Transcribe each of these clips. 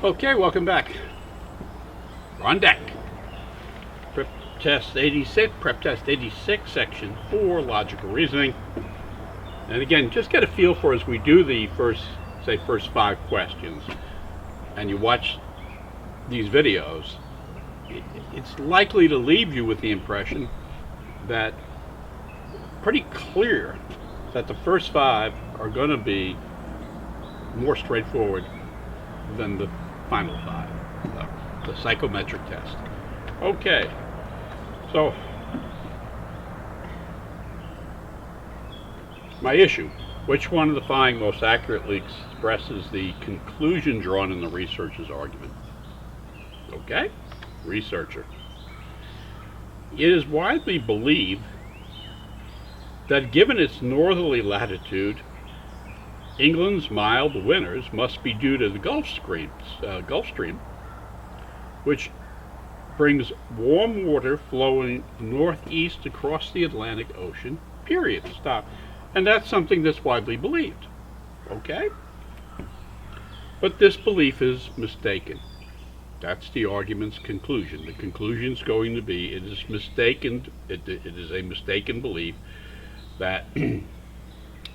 Okay, welcome back. We're on deck. Prep test 86, section 4, logical reasoning. And again, just get a feel for as we do the first 5 questions, and you watch these videos, it's likely to leave you with the impression that pretty clear that the first 5 are going to be more straightforward than the final 5, the psychometric test. Okay, so my issue: which one of the following most accurately expresses the conclusion drawn in the researcher's argument? Okay, researcher. It is widely believed that given its northerly latitude, England's mild winters must be due to the Gulf Stream, which brings warm water flowing northeast across the Atlantic Ocean, period. Stop. And that's something that's widely believed. Okay? But this belief is mistaken. That's the argument's conclusion. The conclusion is going to be it is mistaken. It is a mistaken belief that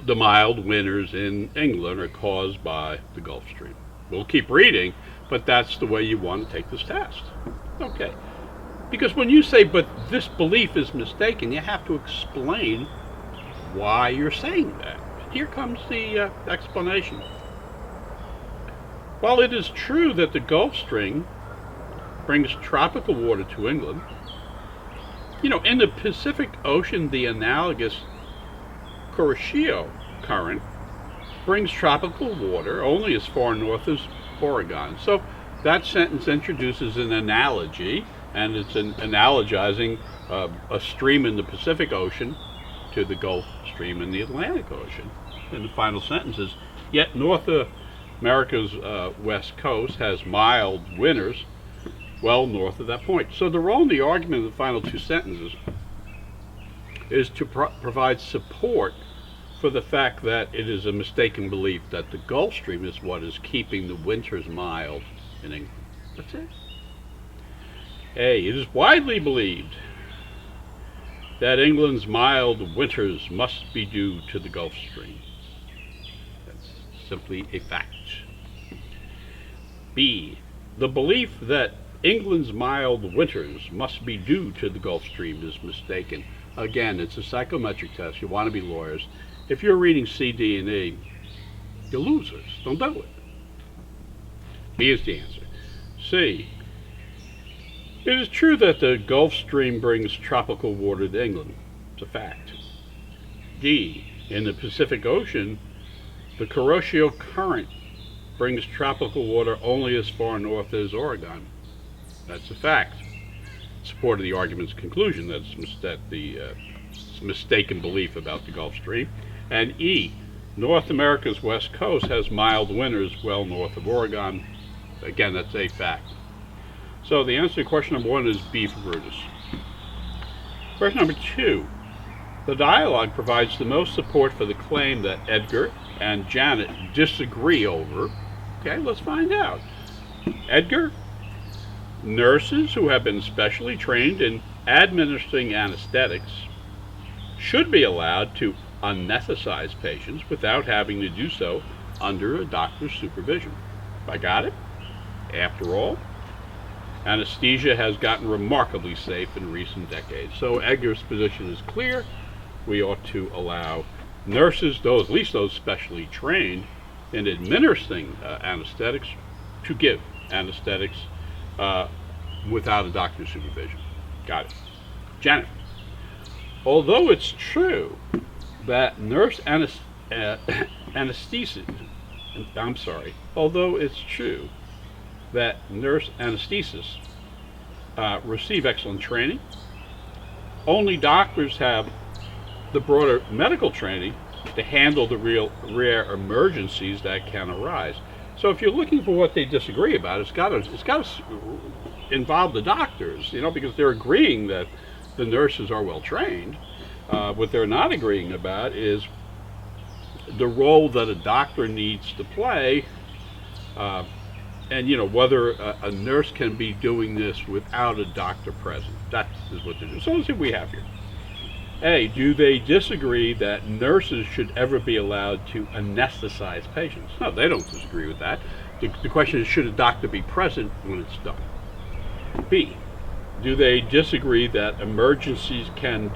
the mild winters in England are caused by the Gulf Stream. We'll keep reading, but that's the way you want to take this test. Okay. Because when you say, but this belief is mistaken, you have to explain why you're saying that. Here comes the explanation. While it is true that the Gulf Stream brings tropical water to England, in the Pacific Ocean, the analogous Kuroshio current brings tropical water only as far north as Oregon. So that sentence introduces an analogy, and it's analogizing a stream in the Pacific Ocean to the Gulf Stream in the Atlantic Ocean. And the final sentence is, yet North America's west coast has mild winters well north of that point. So the role in the argument of the final 2 sentences is to provide support for the fact that it is a mistaken belief that the Gulf Stream is what is keeping the winters mild in England. That's it. A. It is widely believed that England's mild winters must be due to the Gulf Stream. That's simply a fact. B. The belief that England's mild winters must be due to the Gulf Stream is mistaken. Again, it's a psychometric test. You want to be lawyers. If you're reading C, D, and E, you're losers. Don't do it. B is the answer. C. It is true that the Gulf Stream brings tropical water to England. It's a fact. D. In the Pacific Ocean, the Kuroshio current brings tropical water only as far north as Oregon. That's a fact. Support of the argument's conclusion that the mistaken belief about the Gulf Stream. And E. North America's west coast has mild winters well north of Oregon. Again, that's a fact. So the answer to question number 1 is B for Brutus. Question number 2. The dialogue provides the most support for the claim that Edgar and Janet disagree over. Okay, let's find out. Edgar: nurses who have been specially trained in administering anesthetics should be allowed to anesthetize patients without having to do so under a doctor's supervision. I got it? After all, anesthesia has gotten remarkably safe in recent decades. So Edgar's position is clear. We ought to allow nurses, at least those specially trained in administering anesthetics, to give anesthetics without a doctor's supervision. Got it. Janet: although it's true that although it's true that nurse anesthetists receive excellent training, only doctors have the broader medical training to handle the rare emergencies that can arise. So if you're looking for what they disagree about, it's got to involve the doctors, because they're agreeing that the nurses are well trained. What they're not agreeing about is the role that a doctor needs to play and whether a nurse can be doing this without a doctor present. That is what they're doing. So let's see what we have here. A, do they disagree that nurses should ever be allowed to anesthetize patients? No, they don't disagree with that. The question is, should a doctor be present when it's done? B, do they disagree that emergencies that can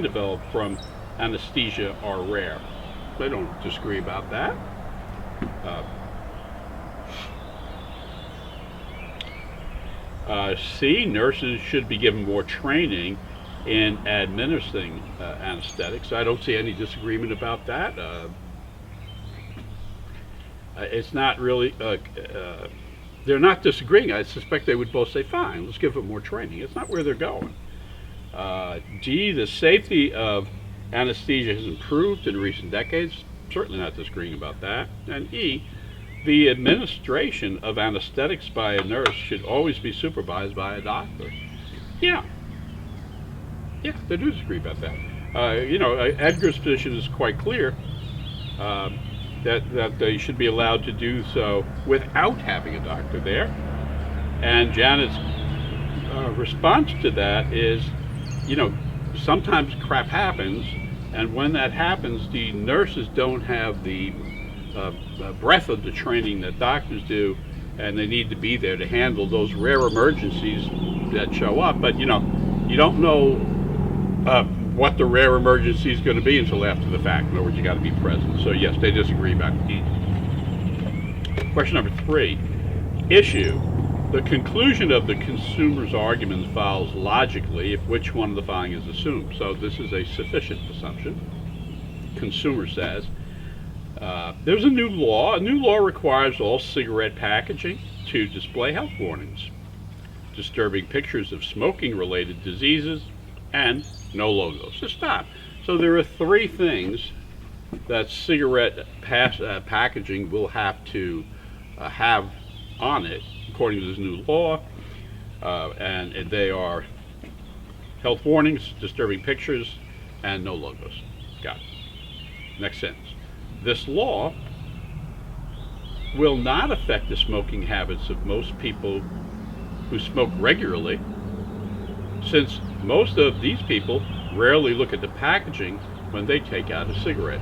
develop from anesthesia are rare? They don't disagree about that. C, nurses should be given more training in administering anesthetics. I don't see any disagreement about that. It's not really, they're not disagreeing. I suspect they would both say, fine, let's give them more training. It's not where they're going. D, the safety of anesthesia has improved in recent decades. Certainly not disagreeing about that. And E, the administration of anesthetics by a nurse should always be supervised by a doctor. Yeah, they do disagree about that. Edgar's position is quite clear, that they should be allowed to do so without having a doctor there. And Janet's response to that is, sometimes crap happens, and when that happens, the nurses don't have the breadth of the training that doctors do, and they need to be there to handle those rare emergencies that show up. But you don't know what the rare emergency is going to be until after the fact. In other words, you got to be present. So yes, they disagree about E. Question number 3. Issue. The conclusion of the consumer's argument follows logically if which one of the following is assumed. So this is a sufficient assumption. Consumer says, there's a new law. A new law requires all cigarette packaging to display health warnings, disturbing pictures of smoking-related diseases, and no logos. So stop. So there are 3 things that cigarette packaging will have to have on it, according to this new law, and they are health warnings, disturbing pictures, and no logos. Got it. Next sentence. This law will not affect the smoking habits of most people who smoke regularly, since most of these people rarely look at the packaging when they take out a cigarette.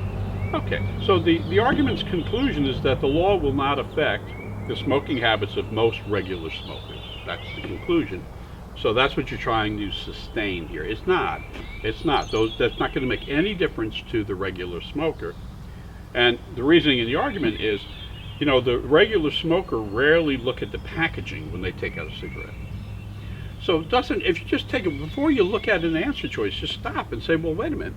Okay, so the argument's conclusion is that the law will not affect the smoking habits of most regular smokers. That's the conclusion. So that's what you're trying to sustain here. It's not. That's not going to make any difference to the regular smoker. And the reasoning in the argument is, the regular smoker rarely look at the packaging when they take out a cigarette. So if you just take it, before you look at an answer choice, just stop and say, well, wait a minute.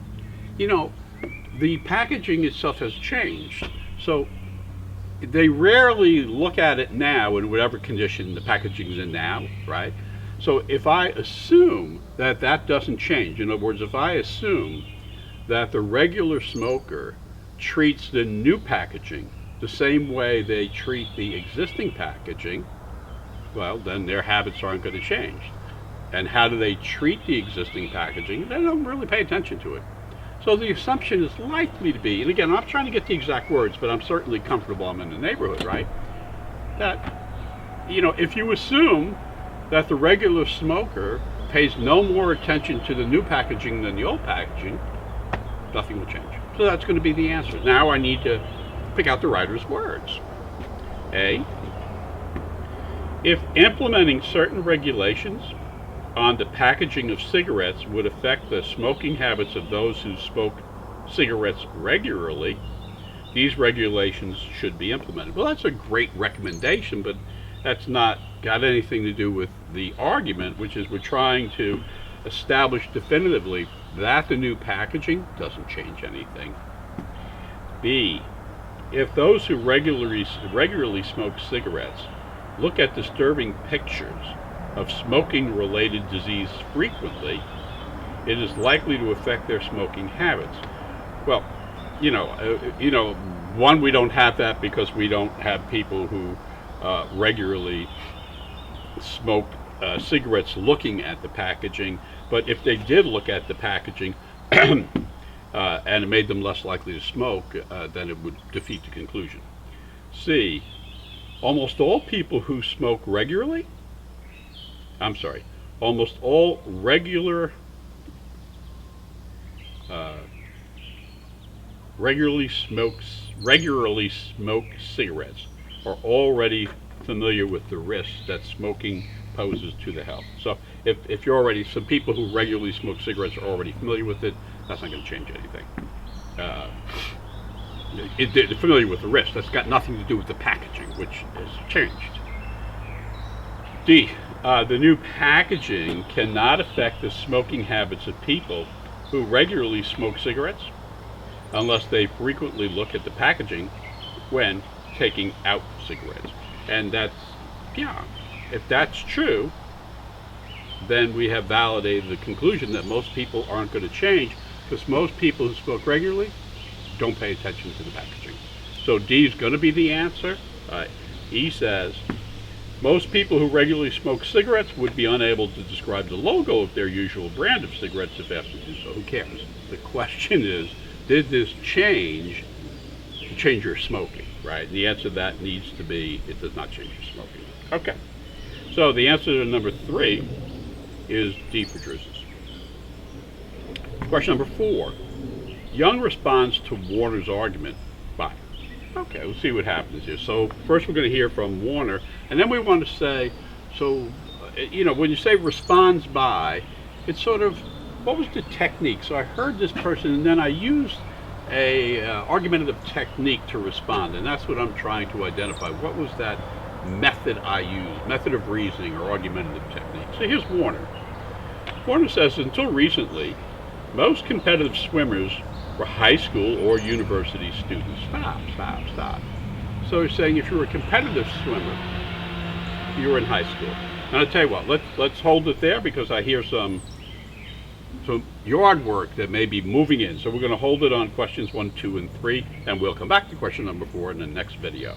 The packaging itself has changed. So they rarely look at it now in whatever condition the packaging is in now, right? So if I assume that doesn't change, in other words, if I assume that the regular smoker treats the new packaging the same way they treat the existing packaging, well, then their habits aren't going to change. And how do they treat the existing packaging? They don't really pay attention to it. So the assumption is likely to be, and again, I'm not trying to get the exact words, but I'm certainly comfortable I'm in the neighborhood, right? That, if you assume that the regular smoker pays no more attention to the new packaging than the old packaging, nothing will change. So that's going to be the answer. Now I need to pick out the writer's words. A, if implementing certain regulations on the packaging of cigarettes would affect the smoking habits of those who smoke cigarettes regularly, these regulations should be implemented. Well, that's a great recommendation, but that's not got anything to do with the argument, which is we're trying to establish definitively that the new packaging doesn't change anything. B, if those who regularly smoke cigarettes look at disturbing pictures of smoking-related disease frequently, it is likely to affect their smoking habits. Well, one, we don't have that because we don't have people who regularly smoke cigarettes looking at the packaging. But if they did look at the packaging and it made them less likely to smoke, then it would defeat the conclusion. C, almost all people who smoke regularly, I'm sorry, almost all regularly smoke cigarettes are already familiar with the risks that smoking poses to the health. So if you're already, some people who regularly smoke cigarettes are already familiar with it, that's not going to change anything. They're familiar with the risks. That's got nothing to do with the packaging, which has changed. D, the new packaging cannot affect the smoking habits of people who regularly smoke cigarettes unless they frequently look at the packaging when taking out cigarettes. And that's, yeah, if that's true, then we have validated the conclusion that most people aren't going to change, because most people who smoke regularly don't pay attention to the packaging. So D is going to be the answer. E says, most people who regularly smoke cigarettes would be unable to describe the logo of their usual brand of cigarettes if asked to do so. Who cares? The question is, did this change your smoking, right? The answer to that needs to be, it does not change your smoking. Okay. So the answer to number 3 is D for Drusus. Question number 4. Young responds to Warner's argument by. Okay, we'll see what happens here. So first we're going to hear from Warner, and then we want to say, so, when you say responds by, it's sort of, what was the technique? So I heard this person, and then I used a argumentative technique to respond, and that's what I'm trying to identify. What was that method I used, method of reasoning or argumentative technique? So here's Warner. Warner says, until recently, most competitive swimmers were high school or university students. Stop. So he's saying if you're a competitive swimmer, you were in high school. And I'll tell you what, let's hold it there, because I hear some yard work that may be moving in. So we're going to hold it on questions 1, 2, and 3, and we'll come back to question number 4 in the next video.